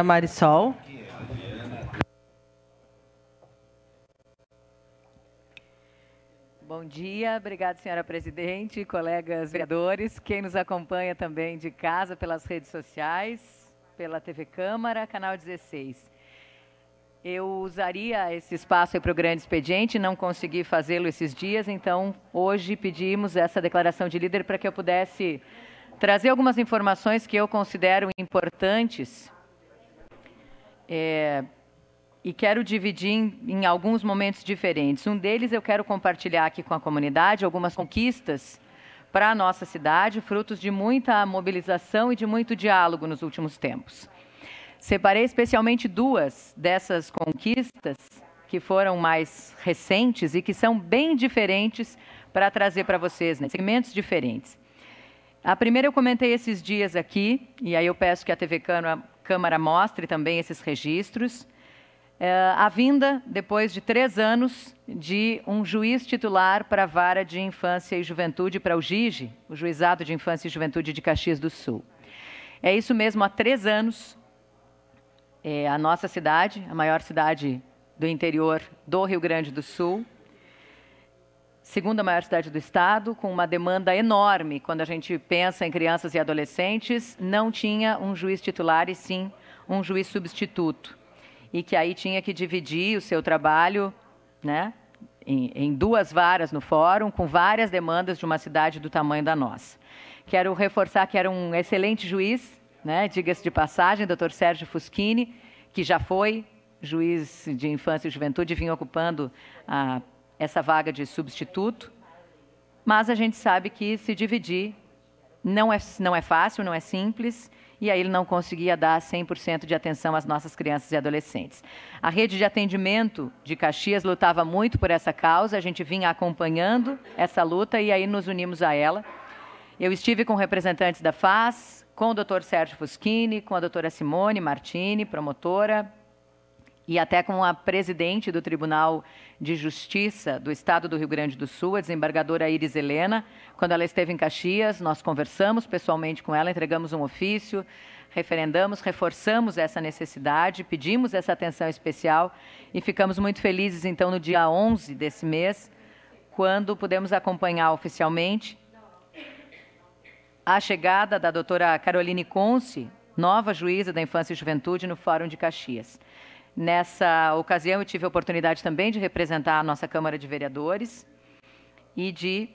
Marisol. Bom dia, obrigada, senhora presidente, colegas vereadores, quem nos acompanha também de casa pelas redes sociais, pela TV Câmara, canal 16. Eu usaria esse espaço para o grande expediente, não consegui fazê-lo esses dias, então hoje pedimos essa declaração de líder para que eu pudesse trazer algumas informações que eu considero importantes e quero dividir em alguns momentos diferentes. Um deles eu quero compartilhar aqui com a comunidade algumas conquistas para a nossa cidade, frutos de muita mobilização e de muito diálogo nos últimos tempos. Separei especialmente duas dessas conquistas que foram mais recentes e que são bem diferentes para trazer para vocês, né, segmentos diferentes. A primeira eu comentei esses dias aqui, e aí eu peço que a TV Câmara mostre também esses registros. A vinda, depois de 3 anos, de um juiz titular para a Vara de Infância e Juventude, para o JIJ, o Juizado de Infância e Juventude de Caxias do Sul. É isso mesmo, há 3 anos, a nossa cidade, a maior cidade do interior do Rio Grande do Sul, segunda maior cidade do estado, com uma demanda enorme, quando a gente pensa em crianças e adolescentes, não tinha um juiz titular e sim um juiz substituto. E que aí tinha que dividir o seu trabalho, né, em 2 varas no fórum, com várias demandas de uma cidade do tamanho da nossa. Quero reforçar que era um excelente juiz, né, diga-se de passagem, Dr. Sérgio Fuschini, que já foi juiz de infância e juventude e vinha ocupando essa vaga de substituto, mas a gente sabe que se dividir não é fácil, não é simples, e aí ele não conseguia dar 100% de atenção às nossas crianças e adolescentes. A rede de atendimento de Caxias lutava muito por essa causa, a gente vinha acompanhando essa luta e aí nos unimos a ela. Eu estive com representantes da FAS, com o Dr. Sérgio Fuschini, com a doutora Simone Martini, promotora, e até com a presidente do Tribunal de Justiça do Estado do Rio Grande do Sul, a desembargadora Iris Helena. Quando ela esteve em Caxias, nós conversamos pessoalmente com ela, entregamos um ofício, referendamos, reforçamos essa necessidade, pedimos essa atenção especial e ficamos muito felizes, então, no dia 11 desse mês, quando pudemos acompanhar oficialmente a chegada da doutora Caroline Conce, nova juíza da Infância e Juventude, no Fórum de Caxias. Nessa ocasião, eu tive a oportunidade também de representar a nossa Câmara de Vereadores e de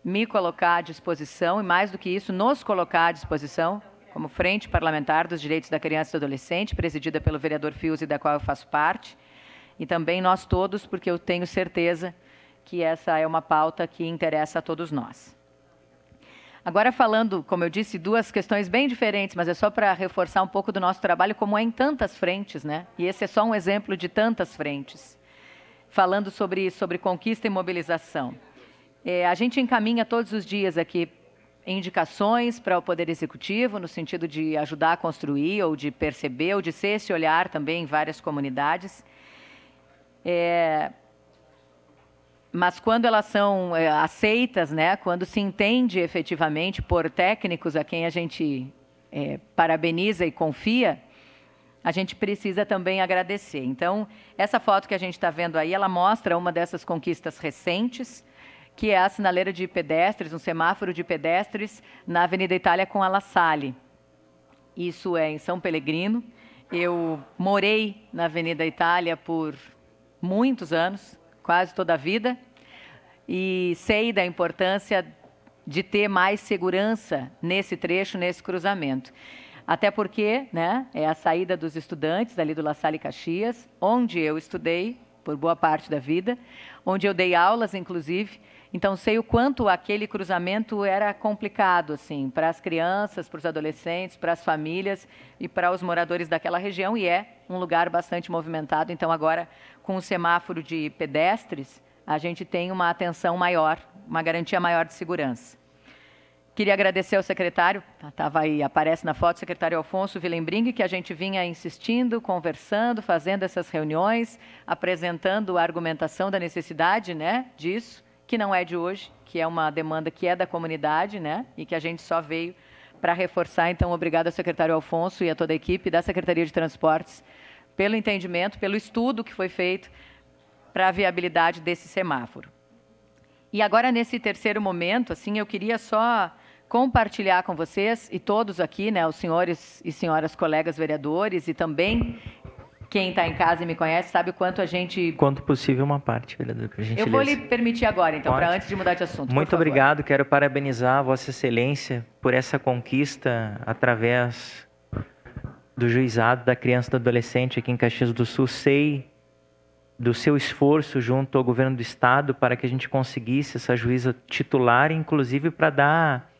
me colocar à disposição, e mais do que isso, nos colocar à disposição, como Frente Parlamentar dos Direitos da Criança e do Adolescente, presidida pelo vereador Fiuzi, da qual eu faço parte, e também nós todos, porque eu tenho certeza que essa é uma pauta que interessa a todos nós. Agora falando, como eu disse, 2 questões bem diferentes, mas é só para reforçar um pouco do nosso trabalho, como é em tantas frentes, né? E esse é só um exemplo de tantas frentes. Falando sobre conquista e mobilização. A gente encaminha todos os dias aqui indicações para o Poder Executivo, no sentido de ajudar a construir, ou de perceber, ou de ser esse olhar também em várias comunidades. Mas quando elas são aceitas, né, quando se entende efetivamente por técnicos a quem a gente parabeniza e confia, a gente precisa também agradecer. Então, essa foto que a gente está vendo aí, ela mostra uma dessas conquistas recentes, que é a sinaleira de pedestres, um semáforo de pedestres na Avenida Itália com a La Salle. Isso é em São Pellegrino. Eu morei na Avenida Itália por muitos anos, quase toda a vida, e sei da importância de ter mais segurança nesse trecho, nesse cruzamento. Até porque, né, é a saída dos estudantes ali do La Salle Caxias, onde eu estudei por boa parte da vida, onde eu dei aulas, inclusive. Então, sei o quanto aquele cruzamento era complicado, assim, para as crianças, para os adolescentes, para as famílias e para os moradores daquela região, e é um lugar bastante movimentado. Então, agora, com o semáforo de pedestres, a gente tem uma atenção maior, uma garantia maior de segurança. Queria agradecer ao secretário, estava aí, aparece na foto, o secretário Alfonso Willenbring, que a gente vinha insistindo, conversando, fazendo essas reuniões, apresentando a argumentação da necessidade, né, disso, que não é de hoje, que é uma demanda que é da comunidade, né, e que a gente só veio para reforçar, então, obrigado ao secretário Alfonso e a toda a equipe da Secretaria de Transportes pelo entendimento, pelo estudo que foi feito para a viabilidade desse semáforo. E agora, nesse terceiro momento, assim, eu queria só compartilhar com vocês e todos aqui, né, os senhores e senhoras colegas vereadores e também quem está em casa e me conhece sabe o quanto a gente... Quanto possível uma parte, vereador, por gentileza. Eu vou lhe permitir agora, então, para antes de mudar de assunto. Muito obrigado, quero parabenizar a Vossa Excelência por essa conquista através do juizado da criança e do adolescente aqui em Caxias do Sul. Sei do seu esforço junto ao governo do estado para que a gente conseguisse essa juíza titular, inclusive para dar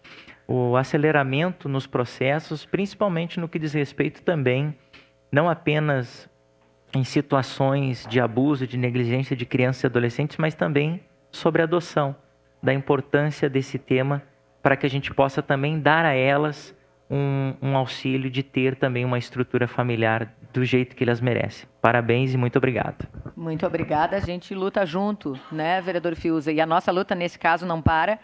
o aceleramento nos processos, principalmente no que diz respeito também, não apenas em situações de abuso, de negligência de crianças e adolescentes, mas também sobre a adoção, da importância desse tema para que a gente possa também dar a elas um auxílio de ter também uma estrutura familiar do jeito que elas merecem. Parabéns e muito obrigado. Muito obrigada. A gente luta junto, né, vereador Fiuza? E a nossa luta, nesse caso, não para,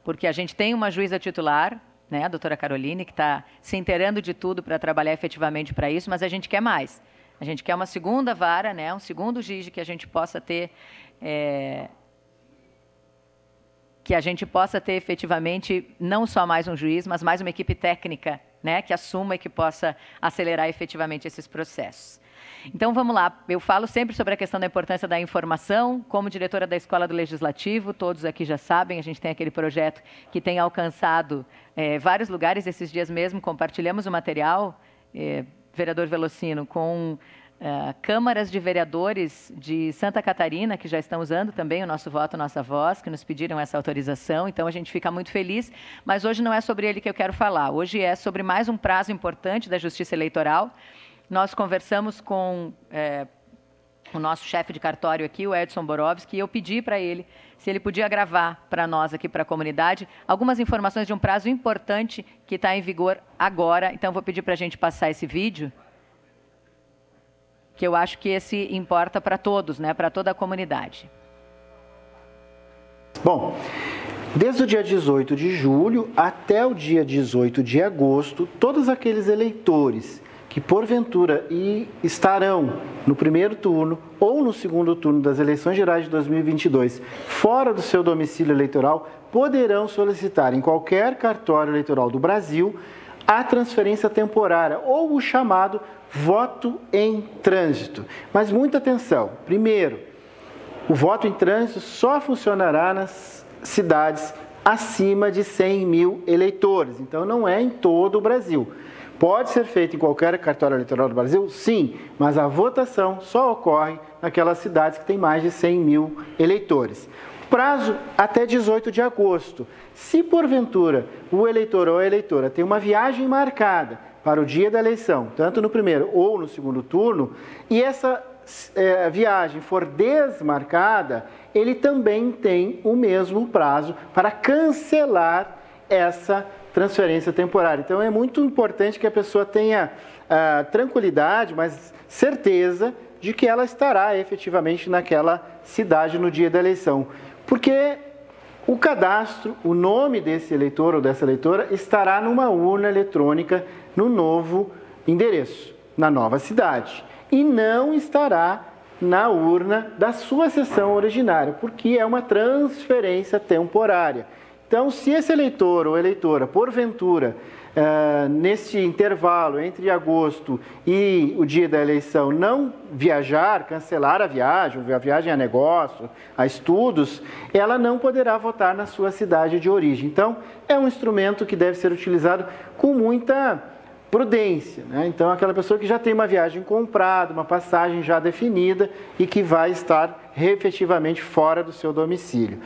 porque a gente tem uma juíza titular, né, a doutora Caroline, que está se inteirando de tudo para trabalhar efetivamente para isso, mas a gente quer mais. A gente quer uma segunda vara, né, um segundo juiz que a gente possa ter... que a gente possa ter efetivamente não só mais um juiz, mas mais uma equipe técnica, né, que assuma e que possa acelerar efetivamente esses processos. Então, vamos lá. Eu falo sempre sobre a questão da importância da informação. Como diretora da Escola do Legislativo, todos aqui já sabem, a gente tem aquele projeto que tem alcançado vários lugares. Esses dias mesmo compartilhamos o material, vereador Velocino, com câmaras de vereadores de Santa Catarina, que já estão usando também o nosso voto, nossa voz, que nos pediram essa autorização. Então, a gente fica muito feliz, mas hoje não é sobre ele que eu quero falar. Hoje é sobre mais um prazo importante da Justiça Eleitoral. Nós conversamos com o nosso chefe de cartório aqui, o Edson Borowski, e eu pedi para ele se ele podia gravar para nós aqui, para a comunidade, algumas informações de um prazo importante que está em vigor agora. Então, vou pedir para a gente passar esse vídeo, que eu acho que esse importa para todos, né, para toda a comunidade. Bom, desde o dia 18 de julho até o dia 18 de agosto, todos aqueles eleitores que porventura estarão no primeiro turno ou no segundo turno das eleições gerais de 2022 fora do seu domicílio eleitoral poderão solicitar em qualquer cartório eleitoral do Brasil a transferência temporária ou o chamado voto em trânsito. Mas muita atenção, primeiro, o voto em trânsito só funcionará nas cidades acima de 100 mil eleitores, então não é em todo o Brasil. Pode ser feito em qualquer cartório eleitoral do Brasil? Sim, mas a votação só ocorre naquelas cidades que têm mais de 100 mil eleitores. Prazo até 18 de agosto. Se porventura o eleitor ou a eleitora tem uma viagem marcada para o dia da eleição, tanto no primeiro ou no segundo turno, e essa viagem for desmarcada, ele também tem o mesmo prazo para cancelar essa transferência temporária. Então, é muito importante que a pessoa tenha tranquilidade, mas certeza de que ela estará efetivamente naquela cidade no dia da eleição. Porque o cadastro, o nome desse eleitor ou dessa eleitora estará numa urna eletrônica no novo endereço, na nova cidade. E não estará na urna da sua sessão originária, porque é uma transferência temporária. Então, se esse eleitor ou eleitora, porventura, nesse intervalo entre agosto e o dia da eleição, não viajar, cancelar a viagem a negócio, a estudos, ela não poderá votar na sua cidade de origem. Então, é um instrumento que deve ser utilizado com muita prudência, né? Então, aquela pessoa que já tem uma viagem comprada, uma passagem já definida e que vai estar efetivamente fora do seu domicílio.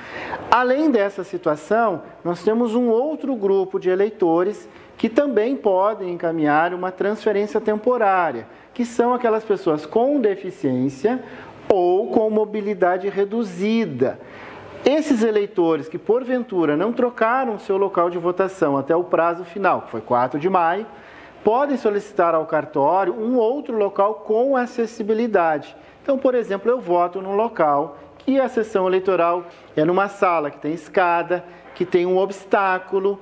Além dessa situação, nós temos um outro grupo de eleitores que também podem encaminhar uma transferência temporária, que são aquelas pessoas com deficiência ou com mobilidade reduzida. Esses eleitores que, porventura, não trocaram seu local de votação até o prazo final, que foi 4 de maio, podem solicitar ao cartório um outro local com acessibilidade. Então, por exemplo, eu voto num local que a sessão eleitoral é numa sala que tem escada, que tem um obstáculo,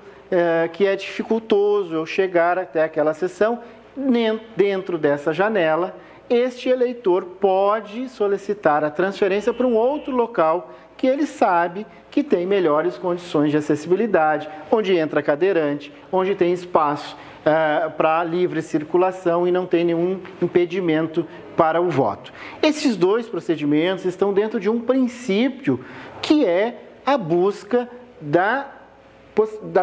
que é dificultoso eu chegar até aquela sessão. Dentro dessa janela, este eleitor pode solicitar a transferência para um outro local que ele sabe que tem melhores condições de acessibilidade, onde entra cadeirante, onde tem espaço para livre circulação e não tem nenhum impedimento para o voto. Esses dois procedimentos estão dentro de um princípio que é a busca da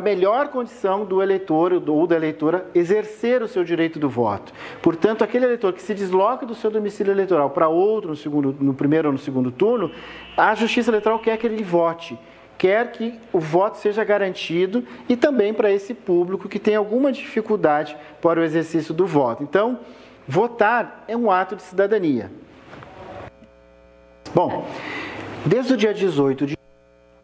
melhor condição do eleitor ou da eleitora exercer o seu direito do voto. Portanto, aquele eleitor que se desloca do seu domicílio eleitoral para outro no primeiro ou no segundo turno, a Justiça Eleitoral quer que ele vote, quer que o voto seja garantido e também para esse público que tem alguma dificuldade para o exercício do voto. Então, votar é um ato de cidadania. Bom, desde o dia 18 de...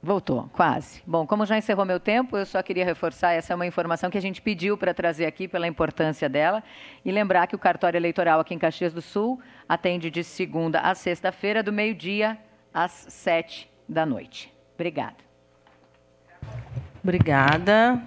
Voltou, quase. Bom, como já encerrou meu tempo, eu só queria reforçar, essa é uma informação que a gente pediu para trazer aqui pela importância dela e lembrar que o cartório eleitoral aqui em Caxias do Sul atende de segunda a sexta-feira, do meio-dia às 7 da noite. Obrigada. Obrigada.